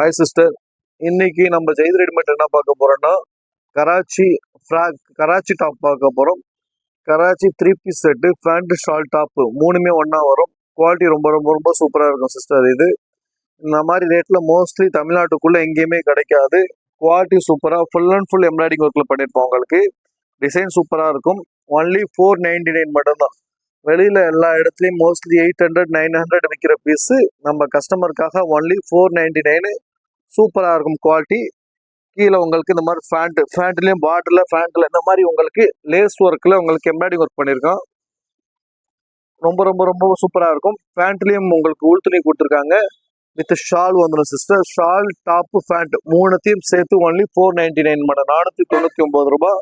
Hi sister, இன்னைக்கு நம்ம Zaid readymade என்ன பார்க்க போறோம்னா கராச்சி டாப் பார்க்க போறோம். Karachi 3 piece set, pant shawl top மூணுமே ஒன்னா வரும். குவாலிட்டி ரொம்ப ரொம்ப ரொம்ப சூப்பரா இருக்கும் சிஸ்டர். இது இந்த மாதிரி ரேட்ல மோஸ்ட்லி தமிழ்நாட்டுக்குள்ள எங்கேயுமே கிடைக்காது. குவாலிட்டி சூப்பரா ஃபுல் அண்ட் ஃபுல் எம்ப்ராய்டிங் ஒர்க்ல பண்ணிருப்போம். உங்களுக்கு டிசைன் சூப்பரா இருக்கும். ஒன்லி 499 மட்டும்தான். வெளியில எல்லா இடத்துலயும் மோஸ்ட்லி 800 900 விற்கிற பீஸ் நம்ம கஸ்டமருக்காக ஒன்லி 499. சூப்பரா இருக்கும் குவாலிட்டி. கீழே உங்களுக்கு இந்த மாதிரி ஃபேண்ட்லயும் பார்டர்ல ஃபேண்ட்ல இந்த மாதிரி உங்களுக்கு லேஸ் ஒர்க்ல உங்களுக்கு எம்ப்ராய்டிங் ஒர்க் பண்ணியிருக்கோம். ரொம்ப ரொம்ப ரொம்ப சூப்பரா இருக்கும். பேண்ட்லயும் உங்களுக்கு உள் துணி கொடுத்துருக்காங்க. வித் ஷால் வந்துடும் சிஸ்டர். ஷால் டாப் பேண்ட் மூணுத்தையும் சேர்த்து ஒன்லி 499 மட்டும், 499 ரூபாய்.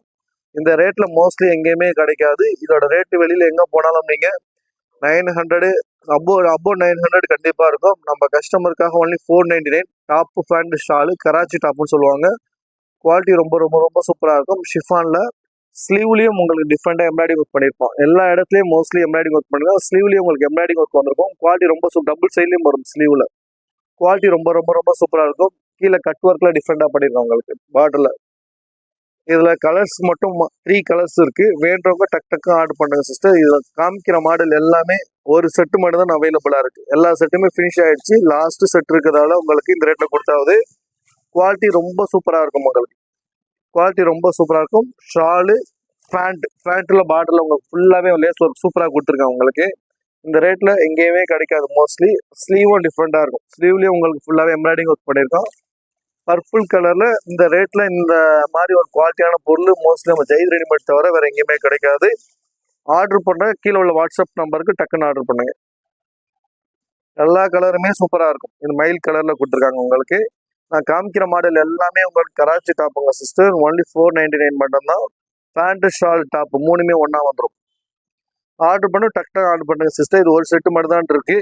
இந்த ரேட்ல மோஸ்ட்லி எங்கேயுமே கிடைக்காது. இதோட ரேட்டு வெளியில எங்க போனாலும் நீங்க 900 அபோ 900 கண்டிப்பா இருக்கும். நம்ம கஸ்டமருக்காக only 499. Top pant shawl Karachi டாப்னு சொல்லுவாங்க. குவாலிட்டி ரொம்ப ரொம்ப ரொம்ப சூப்பரா இருக்கும். ஷிஃபான்ல ஸ்லீவ்லயும் உங்களுக்கு டிஃப்ரெண்டா எம்ப்ராய்டிங் ஒர்க் பண்ணிருப்போம். எல்லா இடத்துலயும் மோஸ்ட்லி எம்ப்ராய்டிங் ஒர்க் பண்ணிருக்கோம். ஸ்லீவ்லயும் உங்களுக்கு எம்ப்ராய்டிங் ஒர்க் வந்திருக்கும். குவாலிட்டி ரொம்ப டபுள் சைட்லயும் வரும். ஸ்லீவ்ல குவாலிட்டி ரொம்ப ரொம்ப ரொம்ப சூப்பரா இருக்கும். கீழே கட் ஒர்க்ல டிஃப்ரெண்டா பண்ணிருக்கோம் உங்களுக்கு பார்டர்ல. இதுல கலர்ஸ் மட்டும் 3 கலர்ஸ் இருக்கு. வேண்டவங்க டக்கு ஆர்டர் பண்ணுங்க சிஸ்டர். இதுல காமிக்கிற மாடல் எல்லாமே ஒரு செட்டு மட்டும் தான் அவைலபிளா இருக்கு. எல்லா செட்டுமே ஃபினிஷ் ஆயிடுச்சு. லாஸ்ட் செட் இருக்கிறதால உங்களுக்கு இந்த ரேட்ல கொடுத்தாவது. குவாலிட்டி ரொம்ப சூப்பரா இருக்கும். உங்களுக்கு குவாலிட்டி ரொம்ப சூப்பரா இருக்கும். ஷாலு பேண்ட்ல பார்டர்ல உங்களுக்கு ஃபுல்லாவே லேஸ் ஒர்க் சூப்பரா கொடுத்துருக்காங்க. உங்களுக்கு இந்த ரேட்ல எங்கேயுமே கிடைக்காது. மோஸ்ட்லி ஸ்லீவும் டிஃப்ரெண்டா இருக்கும். ஸ்லீவ்லயும் உங்களுக்கு ஃபுல்லாவே எம்ப்ராய்டிங் ஒர்க் பண்ணியிருக்கோம். பர்பிள் கலர்ல இந்த ரேட்ல இந்த மாதிரி ஒரு குவாலிட்டியான பொருள் மோஸ்ட்லி நம்ம ஜெயித் ரெடிமேட் தவிர வேற எங்கேயுமே கிடைக்காது. ஆர்டர் பண்ண கீழே உள்ள வாட்ஸ்அப் நம்பருக்கு டக்குன்னு ஆர்டர் பண்ணுங்க. எல்லா கலருமே சூப்பரா இருக்கும். இந்த மயில் கலர்ல கொடுத்துருக்காங்க. உங்களுக்கு நான் காமிக்கிற மாடல் எல்லாமே உங்களுக்கு கராச்சி டாப்புங்க சிஸ்டர். ஒன்லி 499 மட்டும்தான். பேண்ட் ஷால் டாப் மூணுமே ஒன்னா வந்துடும். ஆர்டர் பண்ண டக்குன்னு ஆர்டர் பண்ணுங்க சிஸ்டர். இது ஒரு செட்டு மட்டும் தான் இருக்கு.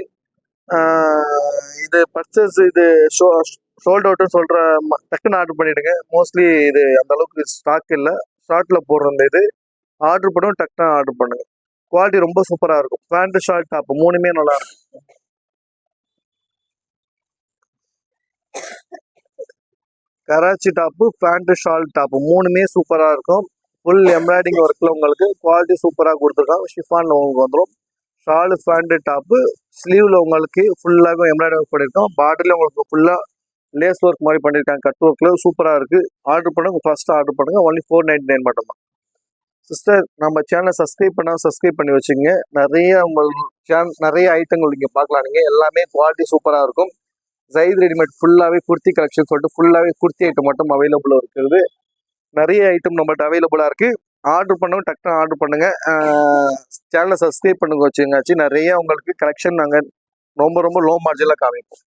இது பர்ச்சேஸ் இது சோல்ட் அவுட்னு சொல்ற டக்குன்னு ஆர்டர் பண்ணிடுங்க. மோஸ்ட்லி இது அந்த அளவுக்கு ஸ்டாக் இல்லை. ஷார்ட்ல போடுற இது ஆர்டர் பண்ணுவோம். டக்குன்னு ஆர்டர் பண்ணுங்க. குவாலிட்டி ரொம்ப சூப்பரா இருக்கும். பேண்ட் ஷார்ட் டாப் மூணுமே நல்லா இருக்கும். Karachi top pant shawl top மூணுமே சூப்பரா இருக்கும். ஃபுல் எம்ப்ராய்டிங் ஒர்க்ல உங்களுக்கு குவாலிட்டி சூப்பரா கொடுத்துருக்காங்க. ஷிஃபான்ல உங்களுக்கு வந்துடும். ஷாலு பேண்ட் டாப்பு ஸ்லீவ்ல உங்களுக்கு ஃபுல்லாக எம்ப்ராய்டரி ஒர்க் பண்ணியிருக்கோம். பார்டர்ல உங்களுக்கு ஃபுல்லா லேஸ் ஒர்க் மாதிரி பண்ணியிருக்காங்க. கட் ஒர்க்ல சூப்பரா இருக்கு. ஆர்டர் பண்ணுங்க. ஃபர்ஸ்ட் ஆர்டர் பண்ணுங்க. ஒன்லி 499 மட்டும் தான் சிஸ்டர். நம்ம சேனலை சப்ஸ்கிரைப் பண்ணி வச்சுங்க. நிறைய ஐட்டங்கள் நீங்க பார்க்கலாம். நீங்க எல்லாமே குவாலிட்டி சூப்பரா இருக்கும். ஜெயித் ரெடிமேட் ஃபுல்லாவே குர்த்தி கலெக்ஷன் சொல்லிட்டு ஃபுல்லாவே குர்த்தி ஐட்டம் மட்டும் அவைலபிளா இருக்கிறது. நிறைய ஐட்டம் நம்மகிட்ட அவைலபிளா இருக்கு. ஆர்டர் பண்ணவும் டக்குன்னு ஆர்டர் பண்ணுங்க. சேனலை சப்ஸ்கிரைப் பண்ணுங்க வச்சுங்காச்சு. நிறைய உங்களுக்கு கலெக்ஷன் நாங்கள் ரொம்ப ரொம்ப லோ மார்ஜினில் காமிப்போம்.